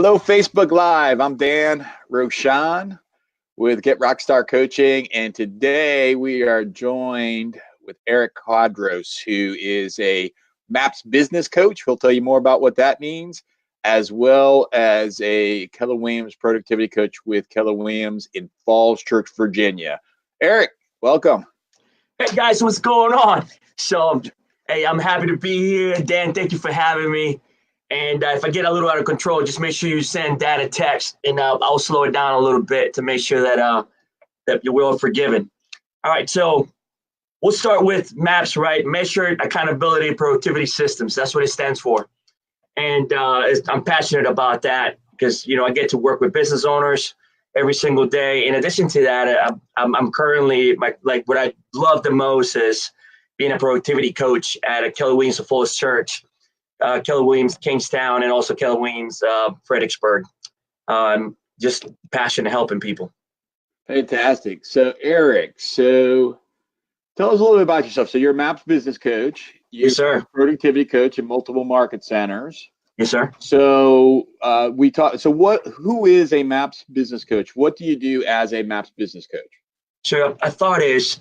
Hello, Facebook Live. I'm Dan Rochon with Get Rockstar Coaching, and today we are joined with Erich Cuadros, who is a MAPS business coach. He'll tell you more about what that means, as well as a Keller Williams productivity coach with Keller Williams in Falls Church, Virginia. Erich, welcome. Hey guys, what's going on? So, hey, I'm happy to be here. Dan, thank you for having me. And if I get a little out of control, just make sure you send Dan a text, and I'll slow it down a little bit to make sure that you're well forgiven. All right, so we'll start with MAPS, right? Measured Accountability and Productivity Systems. That's what it stands for. And I'm passionate about that because, I get to work with business owners every single day. In addition to that, I'm currently, what I love the most is being a productivity coach at a Keller Williams of Falls Church. Keller Williams, Kingstown, and also Keller Williams, Fredericksburg. Just passionate helping people. Fantastic. So, Erich, tell us a little bit about yourself. So, you're a MAPS business coach. Yes, sir. A productivity coach in multiple market centers. Yes, sir. So, who is a MAPS business coach? What do you do as a MAPS business coach? So, a thought is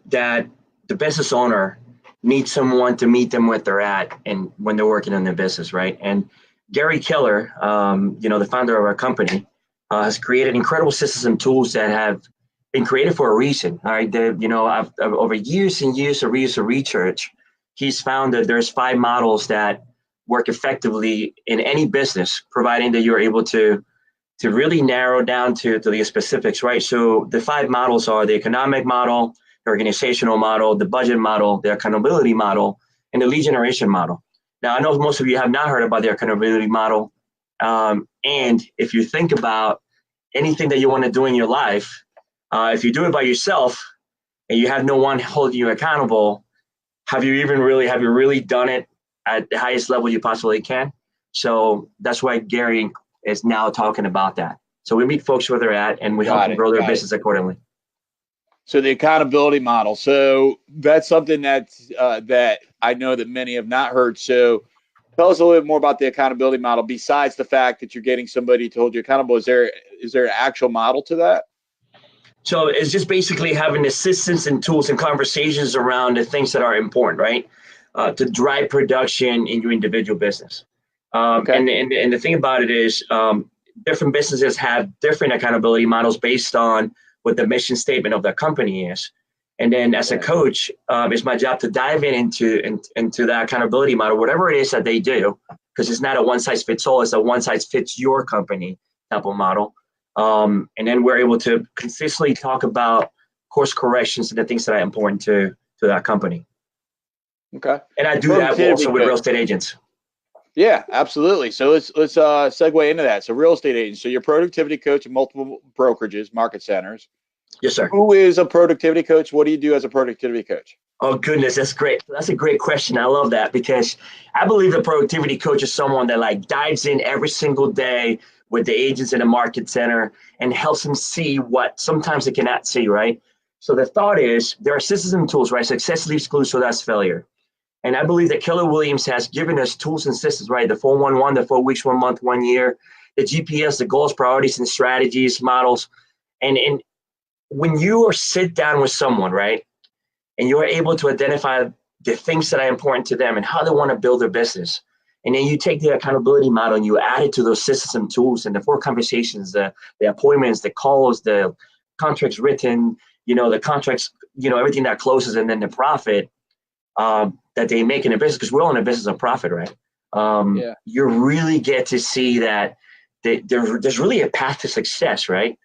that the business owner needs someone to meet them where they're at and when they're working on their business, right? And Gary Keller, the founder of our company, has created incredible systems and tools that have been created for a reason. All right, over years and years of research, he's found that there's 5 models that work effectively in any business, providing that you're able to really narrow down to the specifics, right? So the 5 models are the economic model, the organizational model, the budget model, the accountability model, and the lead generation model. Now, I know most of you have not heard about the accountability model. And if you think about anything that you want to do in your life, if you do it by yourself and you have no one holding you accountable, have you really done it at the highest level you possibly can? So that's why Gary is now talking about that. So we meet folks where they're at and we help them grow their business accordingly. So the accountability model. So that's something that I know that many have not heard. So tell us a little bit more about the accountability model. Besides the fact that you're getting somebody to hold you accountable, is there an actual model to that? So it's just basically having assistance and tools and conversations around the things that are important, right? To drive production in your individual business. Okay. And the thing about it is different businesses have different accountability models based on what the mission statement of the company is. And then as a coach, it's my job to dive into that accountability model, whatever it is that they do, because it's not a one size fits all, it's a one size fits your company type of model. And then we're able to consistently talk about course corrections and the things that are important to that company. Okay. And I do that also with real estate agents. Yeah, absolutely. So let's segue into that. So real estate agents. So you're a productivity coach in multiple brokerages, market centers. Yes, sir. Who is a productivity coach? What do you do as a productivity coach? Oh, goodness. That's great. That's a great question. I love that because I believe the productivity coach is someone that dives in every single day with the agents in the market center and helps them see what sometimes they cannot see, right? So the thought is there are systems and tools, right? Success leaves clues, so that's failure. And I believe that Keller Williams has given us tools and systems, right? The 411, the 4 weeks, 1 month, 1 year, the GPS, the goals, priorities, and strategies, models. And when you sit down with someone, right, and you're able to identify the things that are important to them and how they want to build their business, and then you take the accountability model and you add it to those systems and tools and the 4 conversations, the appointments, the calls, the contracts written, the contracts, everything that closes, and then the profit that they make in a business, because we're all in a business of profit, right? You really get to see that there's really a path to success, right?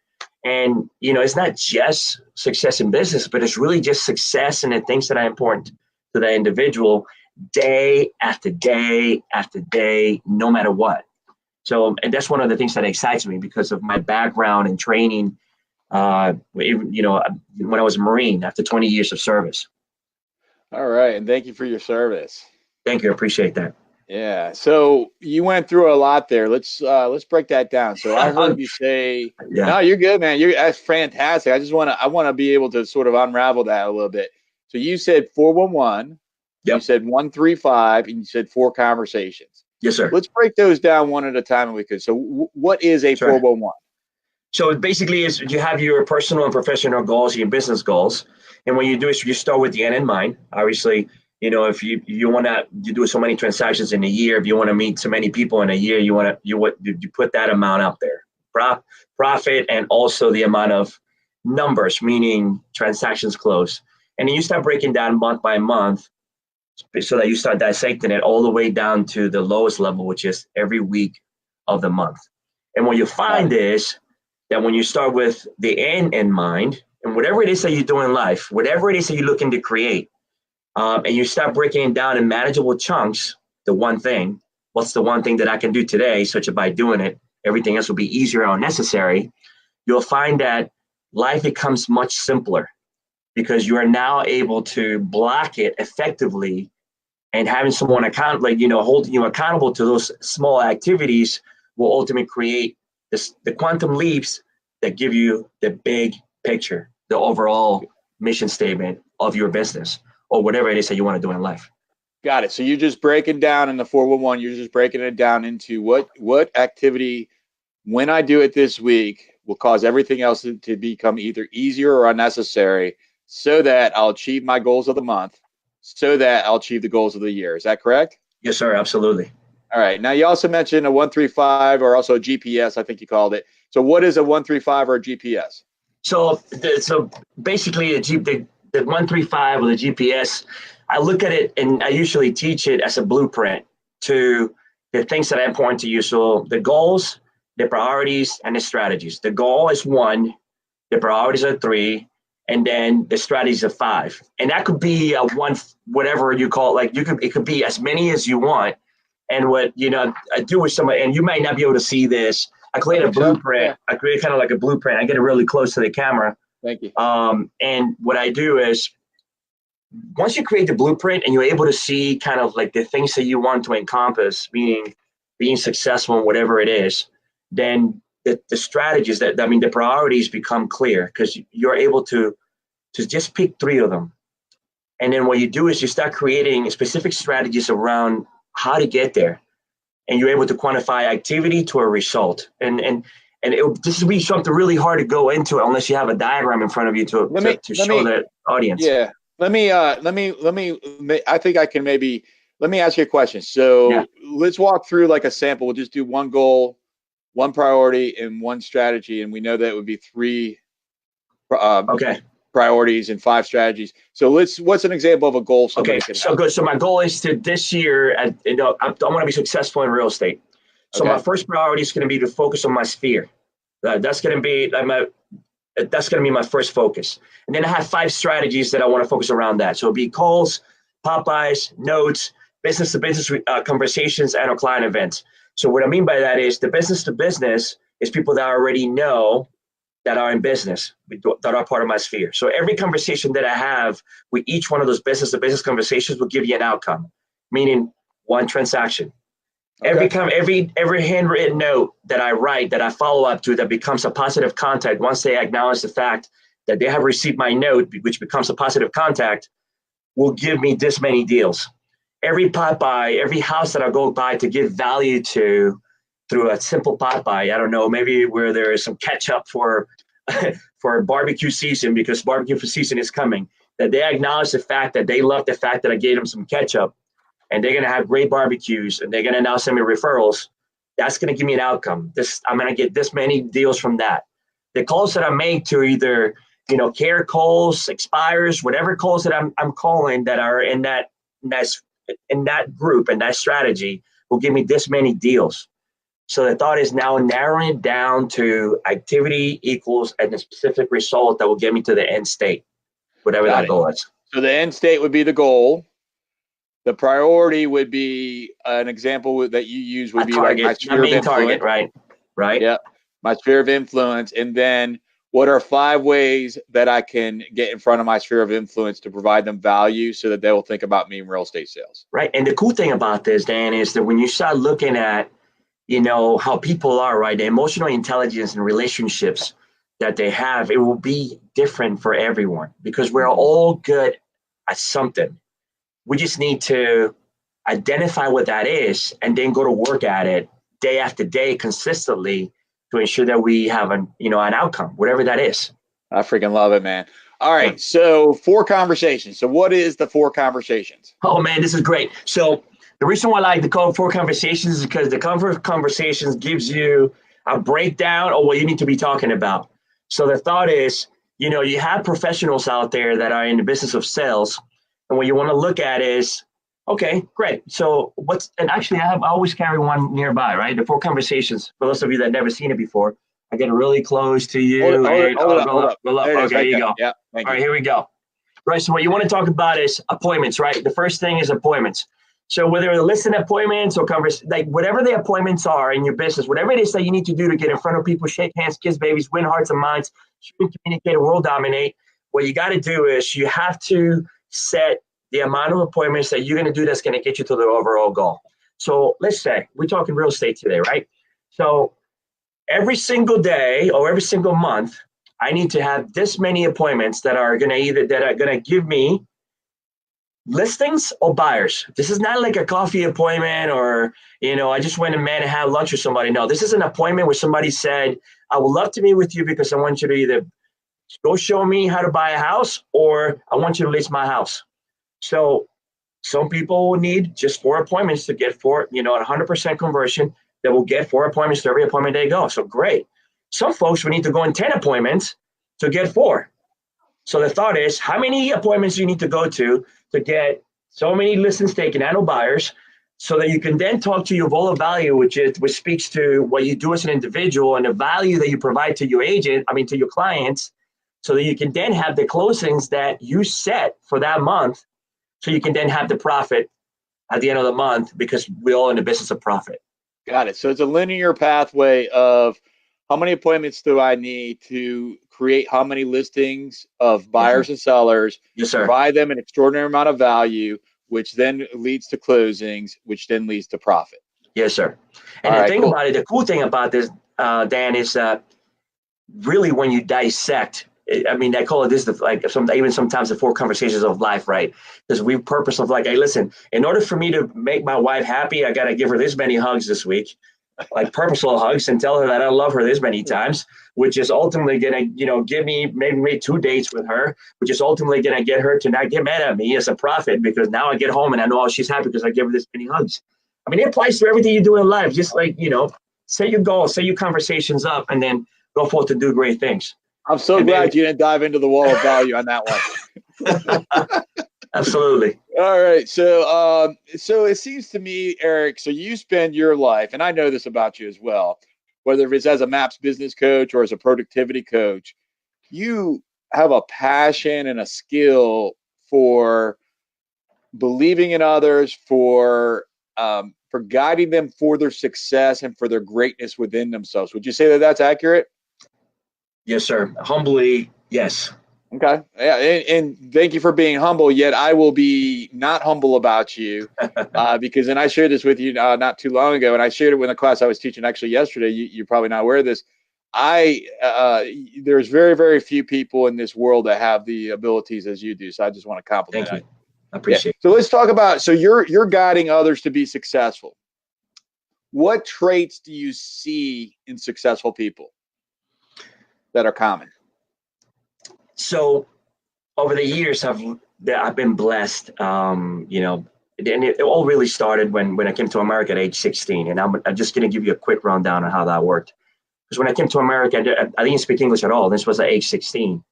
And, it's not just success in business, but it's really just success in the things that are important to that individual day after day after day, no matter what. So, and that's one of the things that excites me because of my background and training, when I was a Marine after 20 years of service. All right. And thank you for your service. Thank you. I appreciate that. Yeah. So you went through a lot there. Let's break that down. So I heard you say, no, you're good, man. That's fantastic. I want to be able to sort of unravel that a little bit. So you said 411, you said 135, and you said 4 conversations. Yes, sir. Let's break those down one at a time if we could. So what is a Sure. 411? So basically is you have your personal and professional goals, your business goals. And when you do it, you start with the end in mind. Obviously, if you want to you do so many transactions in a year, if you want to meet so many people in a year, you put that amount out there. Profit and also the amount of numbers, meaning transactions closed. And then you start breaking down month by month so that you start dissecting it all the way down to the lowest level, which is every week of the month. And what you find is that when you start with the end in mind, and whatever it is that you do in life, whatever it is that you're looking to create, and you start breaking it down in manageable chunks, what's the one thing that I can do today, such that by doing it, everything else will be easier or necessary, you'll find that life becomes much simpler because you are now able to block it effectively, and having someone holding you accountable to those small activities will ultimately create the quantum leaps that give you the big picture, the overall mission statement of your business or whatever it is that you want to do in life. Got it. So you're just breaking down in the 411, you're just breaking it down into what activity, when I do it this week, will cause everything else to become either easier or unnecessary so that I'll achieve my goals of the month, so that I'll achieve the goals of the year. Is that correct? Yes, sir. Absolutely. All right. Now, you also mentioned a 135 or also a GPS, I think you called it. So what is a 135 or a GPS? So basically the 135 or the GPS, I look at it and I usually teach it as a blueprint to the things that are important to you. So the goals, the priorities, and the strategies. The goal is 1, the priorities are 3, and then the strategies are 5. And that could be a one, whatever you call it. It could be as many as you want. And what I do with somebody, and you might not be able to see this. I create a blueprint. Yeah. I create kind of like a blueprint. I get it really close to the camera. Thank you. And what I do is, once you create the blueprint and you're able to see kind of like the things that you want to encompass, meaning being successful in whatever it is, then the strategies the priorities become clear because you're able to just pick 3 of them. And then what you do is you start creating specific strategies around how to get there. And you're able to quantify activity to a result. And this will be something really hard to go into unless you have a diagram in front of you to show the audience. Yeah. Let me I think I can let me ask you a question. So let's walk through like a sample. We'll just do 1 goal, 1 priority, and 1 strategy. And we know that it would be 3 priorities and 5 strategies. So what's an example of a goal? So good. So my goal is to this year, I want to be successful in real estate. So my first priority is going to be to focus on my sphere. That's going to be my first focus. And then I have 5 strategies that I want to focus around that. So it'll be calls, Popeyes, notes, business to business conversations, and our client events. So what I mean by that is the business to business is people that I already know that are in business, that are part of my sphere. So every conversation that I have with each one of those business to business conversations will give you an outcome, meaning 1 transaction. Every handwritten note that I write, that I follow up to, that becomes a positive contact, once they acknowledge the fact that they have received my note, which becomes a positive contact, will give me this many deals. Every Popeye, every house that I go by to give value to through a simple Popeye, I don't know, maybe where there is some ketchup for barbecue season, because barbecue season is coming, that they acknowledge the fact that they love the fact that I gave them some ketchup, and they're going to have great barbecues, and they're going to now send me referrals. That's going to give me an outcome. I'm going to get this many deals from that. The calls that I make to either, care calls, expires, whatever calls that I'm calling that are in that group and that strategy will give me this many deals. So the thought is now narrowing it down to activity equals and a specific result that will get me to the end state, whatever that goal is. So the end state would be the goal. The priority would be an example that you use would be target, like my sphere of influence. Target, right? Yeah, my sphere of influence. And then what are 5 ways that I can get in front of my sphere of influence to provide them value so that they will think about me in real estate sales? Right. And the cool thing about this, Dan, is that when you start looking at, how people are, right, the emotional intelligence and relationships that they have, it will be different for everyone because we're all good at something. We just need to identify what that is, and then go to work at it day after day consistently to ensure that we have an outcome, whatever that is. I freaking love it, man. All right. Yeah. So 4 conversations. So what is the 4 conversations? Oh man, this is great. So the reason why I like to call 4 conversations is because the conversations gives you a breakdown of what you need to be talking about. So the thought is, you have professionals out there that are in the business of sales, and what you want to look at is, okay, great. So and actually I always carry one nearby, right? The 4 conversations, for those of you that never seen it before, I get really close to you. Hold up. Roll up. There it is, Okay, right here you there. go. Yeah, thank All you. right, here we go. Right, so what you want to talk about is appointments, right? The first thing is appointments. So whether they're listing appointments or like whatever the appointments are in your business, whatever it is that you need to do to get in front of people, shake hands, kiss babies, win hearts and minds, communicate, and world dominate, what you got to do is you have to set the amount of appointments that you're going to do that's going to get you to the overall goal. So let's say we're talking real estate today, right? So every single day or every single month, I need to have this many appointments that are going to give me listings or buyers. This is not like a coffee appointment or, I just went and met and had lunch with somebody. No, this is an appointment where somebody said, I would love to meet with you because I want you to either go show me how to buy a house or I want you to list my house. So some people will need just 4 appointments to get 100% conversion that will get 4 appointments to every appointment they go. So great. Some folks will need to go in 10 appointments to get 4. So the thought is, how many appointments do you need to go to get so many listings taken and no buyers, so that you can then talk to your vault of value, which speaks to what you do as an individual and the value that you provide to your to your clients, so that you can then have the closings that you set for that month, so you can then have the profit at the end of the month, because we're all in the business of profit. Got it. So it's a linear pathway of how many appointments do I need to create how many listings of buyers and sellers, Yes, sir. provide them an extraordinary amount of value, which then leads to closings, which then leads to profit. Yes, sir. And about it, the cool thing about this, Dan, is really when you dissect, I call it this, even sometimes the 4 conversations of life, right? Because we purpose of like, hey, listen, in order for me to make my wife happy, I got to give her this many hugs this week, like purposeful hugs, and tell her that I love her this many times, which is ultimately going to, give me maybe 2 dates with her, which is ultimately going to get her to not get mad at me as a profit, because now I get home and I know she's happy because I give her this many hugs. It applies to everything you do in life. Just like, set your goals, set your conversations up, and then go forth to do great things. I'm so glad you didn't dive into the wall of value on that one. Absolutely. All right. So it seems to me, Erich, so you spend your life, and I know this about you as well, whether it's as a MAPS business coach or as a productivity coach, you have a passion and a skill for believing in others, for guiding them for their success and for their greatness within themselves. Would you say that that's accurate? Yes, sir. Humbly, yes. Okay. Yeah, and thank you for being humble. Yet I will be not humble about you, because, and I shared this with you not too long ago, and I shared it with a class I was teaching actually yesterday. You're probably not aware of this. There's very, very few people in this world that have the abilities as you do. So I just want to compliment you. Thank you. I appreciate it. So let's talk about, so you're guiding others to be successful. What traits do you see in successful people that are common? So over the years, I've been blessed, and it all really started when I came to America at age 16. And I'm just going to give you a quick rundown on how that worked. Because when I came to America, I didn't speak English at all. This was at age 16.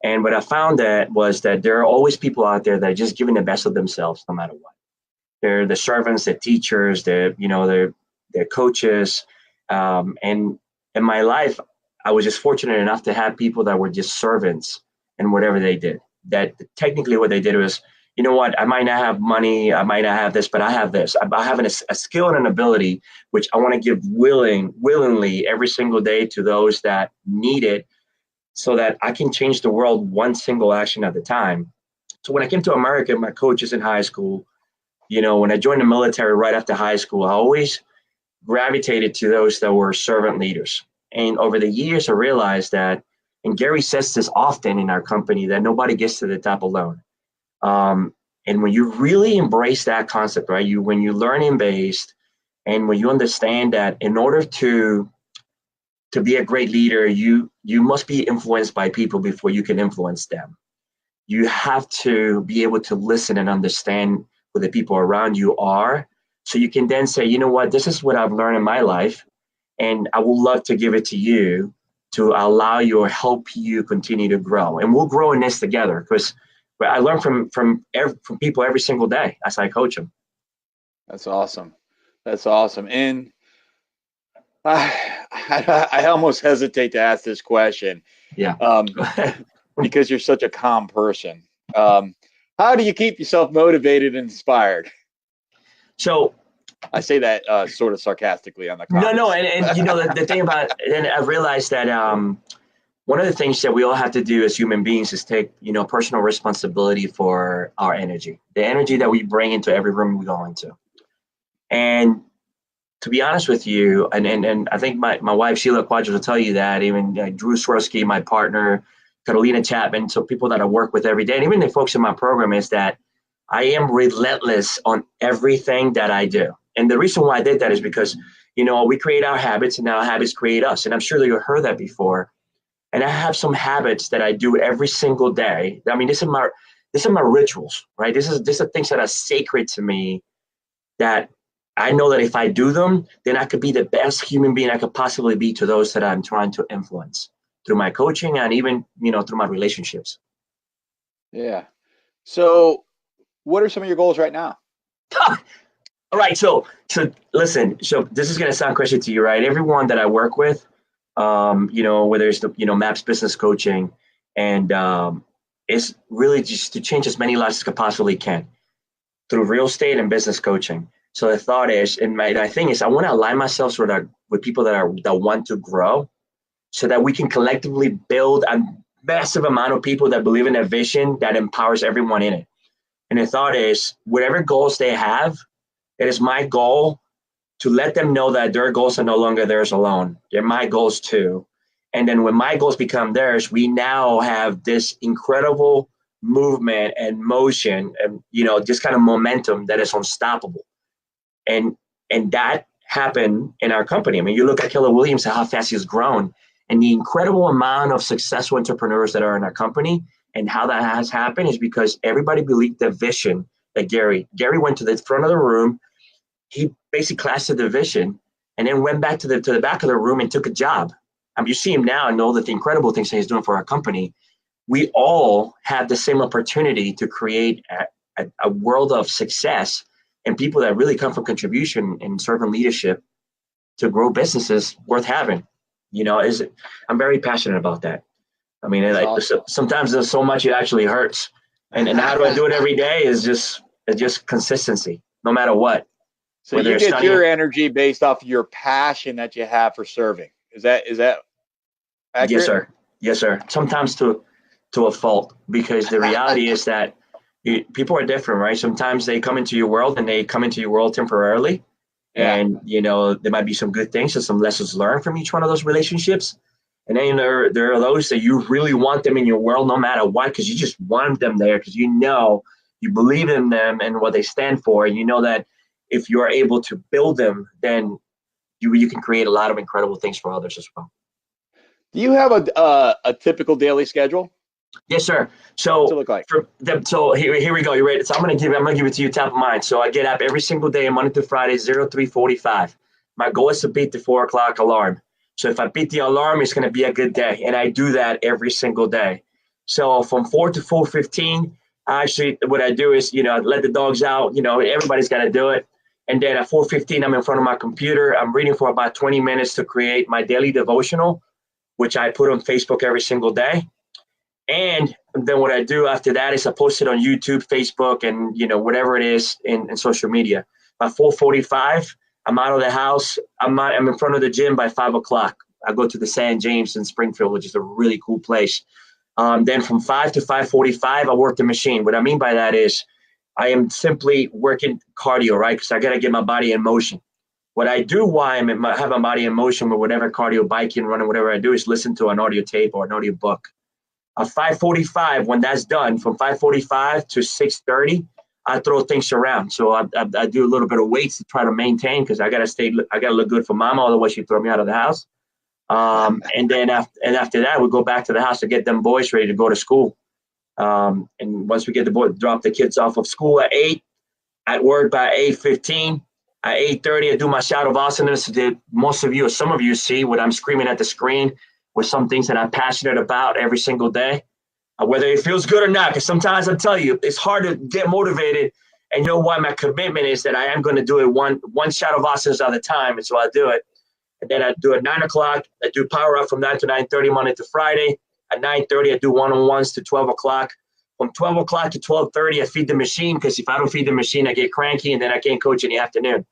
And what I found was that there are always people out there that are just giving the best of themselves, no matter what. They're the servants, the teachers, they're coaches. And in my life, I was just fortunate enough to have people that were just servants in whatever they did. That technically what they did was, you know what, I might not have money, I might not have this, but I have this. I have a skill and an ability, which I want to give willingly every single day to those that need it, so that I can change the world one single action at a time. So when I came to America, my coaches in high school, when I joined the military right after high school, I always gravitated to those that were servant leaders. And over the years, I realized that, and Gary says this often in our company, that nobody gets to the top alone. And when you really embrace that concept, right? When you learning based, and when you understand that in order to be a great leader, you must be influenced by people before you can influence them. You have to be able to listen and understand who the people around you are, so you can then say, you know what, this is what I've learned in my life, and I would love to give it to you to allow you or help you continue to grow. And we'll grow in this together, because I learn from people every single day as I coach them. That's awesome. That's awesome. And I almost hesitate to ask this question, Yeah. because you're such a calm person. How do you keep yourself motivated and inspired? So I say that sort of sarcastically on the no, comments. and you know the thing about, and I've realized that one of the things that we all have to do as human beings is take, personal responsibility for our energy, the energy that we bring into every room we go into. And to be honest with you, and I think my wife, Sheila Cuadros, will tell you that, even Drew Swirsky, my partner, Carolina Chapman, so people that I work with every day, and even the folks in my program, is that I am relentless on everything that I do. And the reason why I did that is because, we create our habits, and our habits create us. And I'm sure that you've heard that before. And I have some habits that I do every single day. I mean, these are my rituals, right? These are things that are sacred to me, that I know that if I do them, then I could be the best human being I could possibly be to those that I'm trying to influence through my coaching, and even, through my relationships. Yeah. So what are some of your goals right now? All right. So listen, so this is going to sound crazy to you, right? Everyone that I work with, whether it's MAPS business coaching, and it's really just to change as many lives as I possibly can through real estate and business coaching. So the thought is, and my thing is, I want to align myself with people that want to grow, so that we can collectively build a massive amount of people that believe in a vision that empowers everyone in it. And the thought is, whatever goals they have, it is my goal to let them know that their goals are no longer theirs alone. They're my goals too. And then when my goals become theirs, we now have this incredible movement and motion, and this kind of momentum that is unstoppable. And that happened in our company. I mean, you look at Keller Williams, how fast he's grown, and the incredible amount of successful entrepreneurs that are in our company. And how that has happened is because everybody believed the vision that Gary went to the front of the room. He basically classed the vision, and then went back to the back of the room and took a job. I mean, you see him now and know that the incredible things that he's doing for our company. We all have the same opportunity to create a world of success, and people that really come from contribution and servant leadership to grow businesses worth having. I'm very passionate about that. I mean, awesome. Sometimes there's so much it actually hurts, and how do I do it every day? It's just consistency, no matter what. So you get your energy based off your passion that you have for serving. Is that accurate? Yes, sir. Yes, sir. Sometimes to a fault, because the reality is that people are different, right? Sometimes they come into your world, and they come into your world temporarily. Yeah. And, there might be some good things and some lessons learned from each one of those relationships. And then there are those that you really want them in your world no matter what, because you just want them there, because you believe in them and what they stand for. And you know that if you're able to build them, then you can create a lot of incredible things for others as well. Do you have a typical daily schedule? Yes, sir. So what's it look like? So here we go. You ready? So I'm gonna give it to you top of mind. So I get up every single day, Monday through Friday, 03:45. My goal is to beat the 4 o'clock alarm. So if I beat the alarm, it's gonna be a good day, and I do that every single day. So from 4 to 4:15, actually, what I do is let the dogs out. Everybody's got to do it. And then at 4:15, I'm in front of my computer. I'm reading for about 20 minutes to create my daily devotional, which I put on Facebook every single day. And then what I do after that is I post it on YouTube, Facebook, and whatever it is in social media. By 4:45, I'm out of the house. I'm in front of the gym by 5 o'clock. I go to the St. James in Springfield, which is a really cool place. Then from 5 to 5:45, I work the machine. What I mean by that is I am simply working cardio, right? Because I got to get my body in motion. What I do while I have my body in motion with whatever cardio, biking, running, whatever I do, is listen to an audio tape or an audio book. At 5:45, when that's done, from 5:45 to 6:30, I throw things around. So I do a little bit of weights to try to maintain because I gotta look good for mama, otherwise she throw me out of the house. And then after that, we go back to the house to get them boys ready to go to school. And once we get the boy, drop the kids off of school at 8, at work by 8:15. At 8:30, I do my Shavasana that most of you or some of you see when I'm screaming at the screen with some things that I'm passionate about every single day, whether it feels good or not. Because sometimes I tell you, it's hard to get motivated. And you know why? My commitment is that I am going to do it one Shavasana at a time. And so I do it. And then I do it 9 o'clock. I do power up from 9 to 9:30 Monday to Friday. At 9:30, I do one-on-ones to 12 o'clock. From 12 o'clock to 12:30, I feed the machine because if I don't feed the machine, I get cranky and then I can't coach in the afternoon.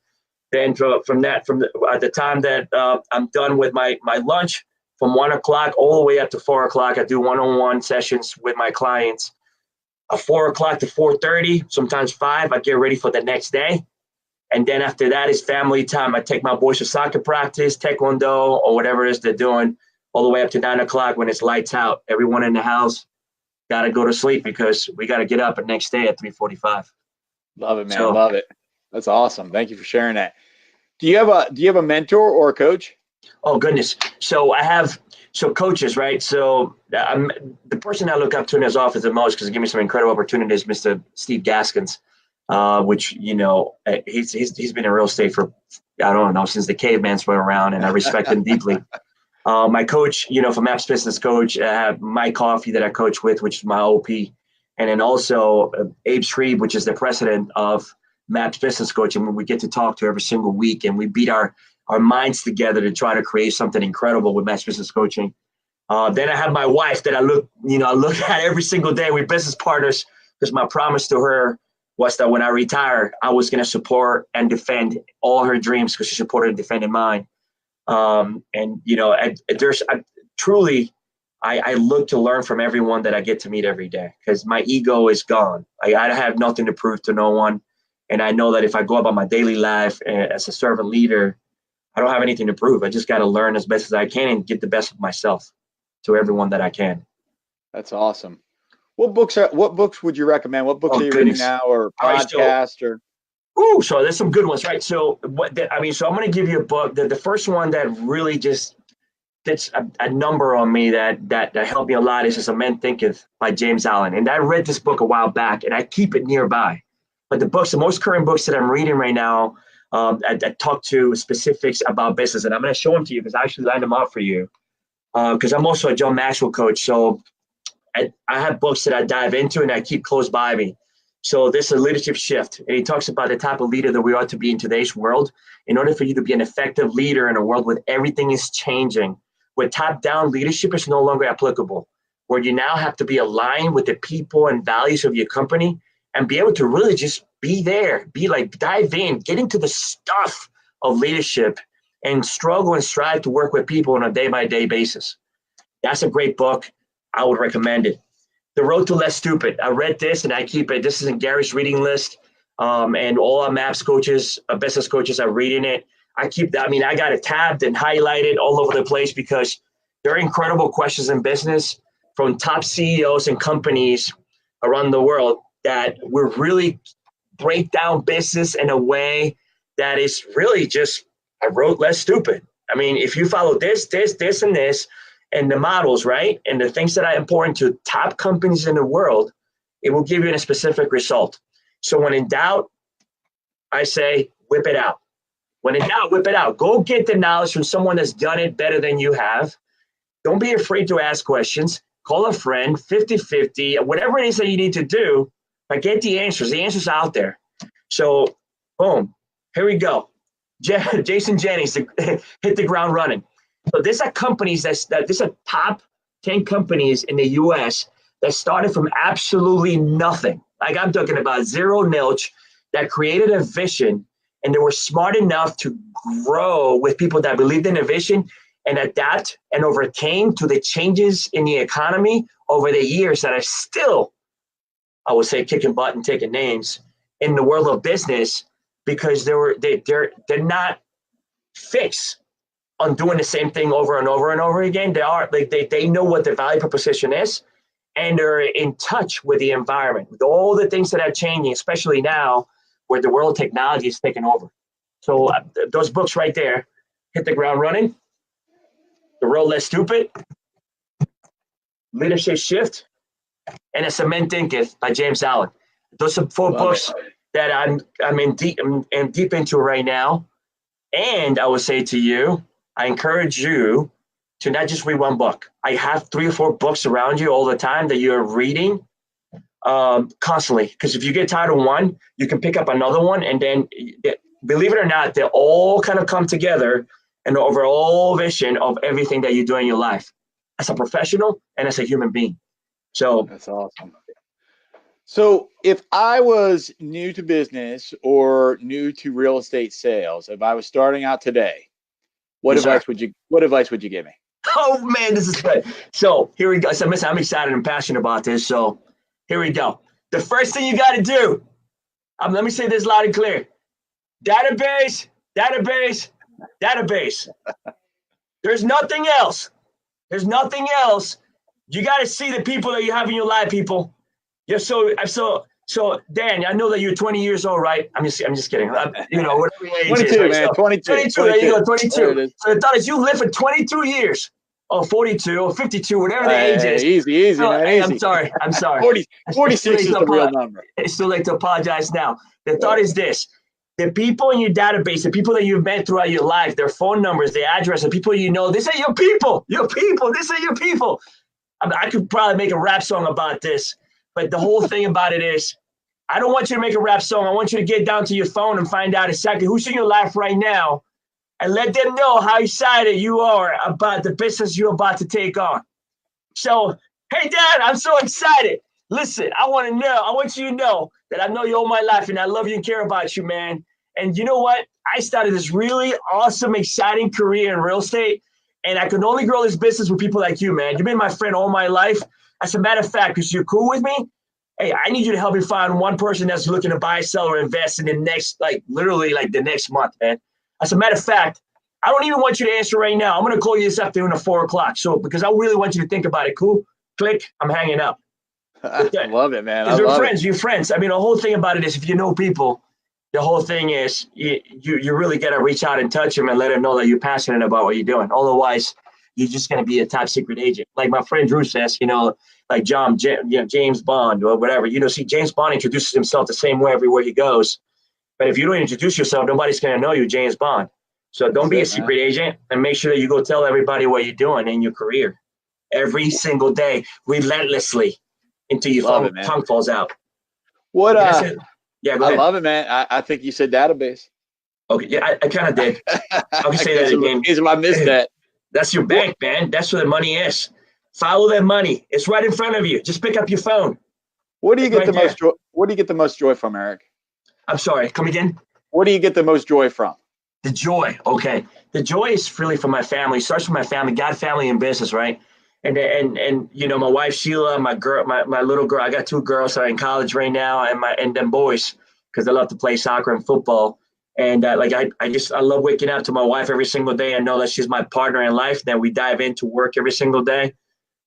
Then from the time that I'm done with my lunch, from 1 o'clock all the way up to 4 o'clock, I do one-on-one sessions with my clients. 4 o'clock to 4:30, sometimes 5, I get ready for the next day. And then after that is family time. I take my boys to soccer practice, taekwondo, or whatever it is they're doing, all the way up to 9 o'clock when it's lights out. Everyone in the house got to go to sleep because we got to get up the next day at 3:45. Love it, man. Love it. That's awesome. Thank you for sharing that. Do you have a mentor or a coach? Oh, goodness. So coaches, right? So the person I look up to in his office the most because he gave me some incredible opportunities, Mr. Steve Gaskins, which, he's been in real estate for, I don't know, since the caveman's went around, and I respect him deeply. My coach, for MAPS Business Coach, I have Mike Coffey that I coach with, which is my OP. And then also Abe Shreve, which is the president of MAPS Business Coach. And we get to talk to every single week, and we beat our minds together to try to create something incredible with MAPS Business Coaching. Then I have my wife that I look at every single day. We're business partners because my promise to her was that when I retire, I was going to support and defend all her dreams because she supported and defended mine. I look to learn from everyone that I get to meet every day because my ego is gone. I have nothing to prove to no one. And I know that if I go about my daily life as a servant leader, I don't have anything to prove. I just got to learn as best as I can and get the best of myself to everyone that I can. That's awesome. What books would you recommend? What books are you reading now, or podcast, So there's some good ones, right? So I'm going to give you a book. The first one that really just fits a number on me that helped me a lot is just A Man Thinketh by James Allen. And I read this book a while back, and I keep it nearby. But the most current books that I'm reading right now, I talk to specifics about business, and I'm going to show them to you because I actually lined them up for you. Because I'm also a John Maxwell coach, so I have books that I dive into and I keep close by me. So this is a leadership shift, and he talks about the type of leader that we ought to be in today's world. In order for you to be an effective leader in a world where everything is changing, where top-down leadership is no longer applicable, where you now have to be aligned with the people and values of your company and be able to really just be there, dive in, get into the stuff of leadership and struggle and strive to work with people on a day-by-day basis. That's a great book. I would recommend it. The Road to Less Stupid. I read this and I keep it. This is in Gary's reading list. And all our MAPS coaches, business coaches are reading it. I got it tabbed and highlighted all over the place because there are incredible questions in business from top CEOs and companies around the world that will really break down business in a way that is really just a road less stupid. If you follow this, and this, and the models, right? And the things that are important to top companies in the world, it will give you a specific result. So when in doubt, I say, whip it out. When in doubt, whip it out. Go get the knowledge from someone that's done it better than you have. Don't be afraid to ask questions. Call a friend, 50-50, whatever it is that you need to do, but get the answers. The answers out there. So, boom, here we go. Jason Jennings hit the ground running. So these are companies these are top 10 companies in the U.S. that started from absolutely nothing. Like I'm talking about zero nilch, that created a vision, and they were smart enough to grow with people that believed in a vision and adapt and overcame to the changes in the economy over the years that are still, I would say, kicking butt and taking names in the world of business because they're not fixed on doing the same thing over and over and over again. They know what the value proposition is, and they're in touch with the environment, with all the things that are changing, especially now where the world technology is taking over. So those books right there, Hit the Ground Running, The World Less Stupid, Leadership Shift, and A Cement Thinketh by James Allen. Those are four books that I'm deep into right now. And I would say to you, I encourage you to not just read one book. I have 3 or 4 books around you all the time that you're reading constantly. Because if you get tired of one, you can pick up another one. And then, believe it or not, they all kind of come together in the overall vision of everything that you do in your life as a professional and as a human being. So that's awesome. So if I was new to business or new to real estate sales, if I was starting out today, what advice would you give me? Oh man, this is good. So here we go. So listen, I'm excited and passionate about this. So here we go. The first thing you got to do, let me say this loud and clear. Database, database, database. There's nothing else. There's nothing else. You got to see the people that you have in your life, people. Yeah. So Dan, I know that you're 20 years old, right? I'm just kidding. Whatever your age 22, is, right? man. So, 22. There you go, 22. So the thought is you live for 22 years, or 42, or 52, whatever the age is. Easy, so, man. Hey, easy. I'm sorry. 46 is the real number. It's too late to apologize now. The thought is this. The people in your database, the people that you've met throughout your life, their phone numbers, their address, the people you know, these are your people. These are your people. I could probably make a rap song about this, but the whole thing about it is, I don't want you to make a rap song. I want you to get down to your phone and find out exactly who's in your life right now and let them know how excited you are about the business you're about to take on. So, hey, Dad, I'm so excited. Listen, I want you to know that I know you all my life and I love you and care about you, man. And you know what? I started this really awesome, exciting career in real estate, and I can only grow this business with people like you, man. You've been my friend all my life. As a matter of fact, because you're cool with me, hey, I need you to help me find one person that's looking to buy, sell, or invest in the next, literally the next month, man. As a matter of fact, I don't even want you to answer right now. I'm going to call you this afternoon at 4 o'clock. So, because I really want you to think about it. Cool? Click. I'm hanging up. I love it, man. You're friends. I mean, the whole thing about it is if you know people, the whole thing is you really got to reach out and touch them and let them know that you're passionate about what you're doing. Otherwise, you're just going to be a top secret agent. Like my friend Drew says, like James Bond or whatever. See, James Bond introduces himself the same way everywhere he goes. But if you don't introduce yourself, nobody's going to know you, James Bond. So don't be a secret agent and make sure that you go tell everybody what you're doing in your career every single day, relentlessly, until your tongue falls out. What? Yeah, go ahead. I love it, man. I think you said database. Okay, yeah, I kind of did. I'll say that again. I missed that. That's your bank, man. That's where the money is. Follow that money. It's right in front of you. Just pick up your phone. What do you get the most joy? What do you get the most joy from, Eric? I'm sorry. Come again. What do you get the most joy from? The joy. Okay. The joy is really from my family. It starts from my family, God, family, and business, right? And my wife Sheila, my little girl. I got 2 girls that are in college right now, and them boys, because they love to play soccer and football. And I love waking up to my wife every single day. I know that she's my partner in life. Then we dive into work every single day.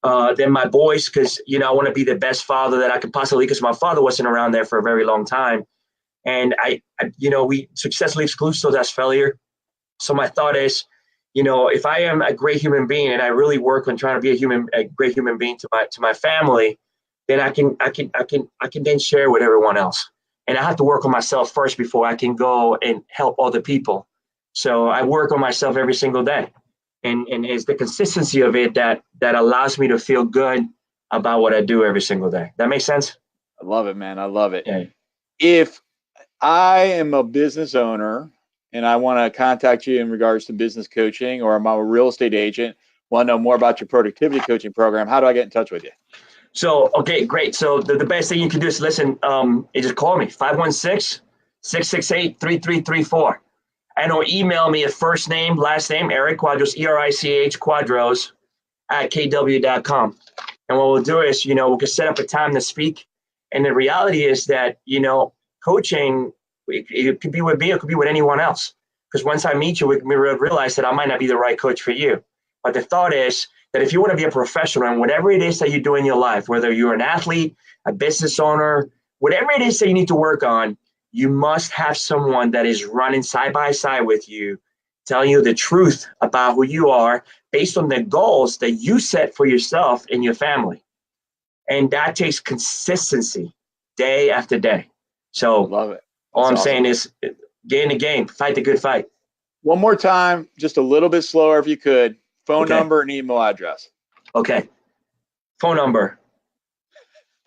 Then my boys, because I want to be the best father that I could possibly, because my father wasn't around there for a very long time. And we successfully excluded those as failure. So my thought is, if I am a great human being and I really work on trying to be a great human being to my family, then I can then share with everyone else. And I have to work on myself first before I can go and help other people. So I work on myself every single day, and it's the consistency of it that allows me to feel good about what I do every single day. That makes sense? I love it, man. I love it. Yeah. If I am a business owner and I want to contact you in regards to business coaching, or I'm a real estate agent, want to know more about your productivity coaching program, how do I get in touch with you? So, okay, great. So the best thing you can do is listen, just call me, 516-668-3334. And or email me at first name, last name, Erich Cuadros, ERICH Cuadros @kw.com. And what we'll do is, we can set up a time to speak. And the reality is that, coaching, it could be with me, it could be with anyone else. Because once I meet you, we realize that I might not be the right coach for you. But the thought is that if you want to be a professional in whatever it is that you do in your life, whether you're an athlete, a business owner, whatever it is that you need to work on, you must have someone that is running side by side with you, telling you the truth about who you are based on the goals that you set for yourself and your family. And that takes consistency day after day. So love it. All I'm awesome. saying is get in the game, fight the good fight. One more time, just a little bit slower if you could. Phone Okay. number and email address. Okay. Phone number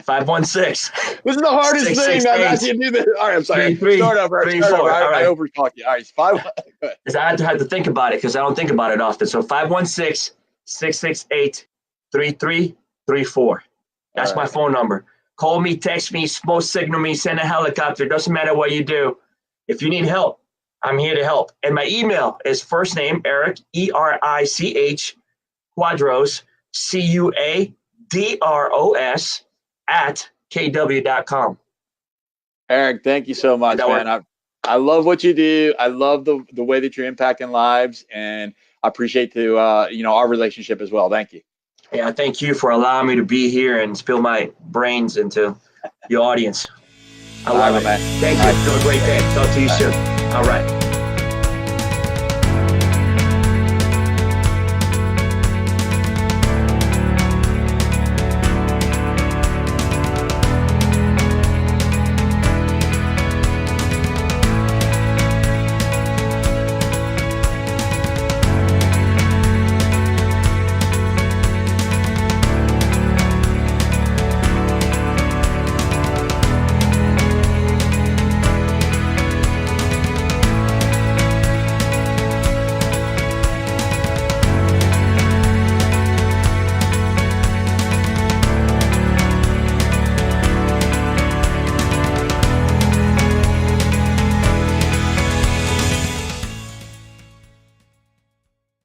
516. This is the hardest thing. As you do this. All right, I'm sorry. Start over. I overtalk you. All right, it's 5. I have to think about it because I don't think about it often. So 516-668-3334. That's my phone number. Call me, text me, smoke signal me, send a helicopter. Doesn't matter what you do. If you need help, I'm here to help. And my email is first name, Erich, E-R-I-C-H, Cuadros, C-U-A-D-R-O-S, @kw.com. Erich, thank you so much, man. I love what you do. I love the way that you're impacting lives, and I appreciate our relationship as well. Thank you. Yeah, thank you for allowing me to be here and spill my brains into your audience. I love it, man. Thank you. Have a great day. Talk to you soon. All right.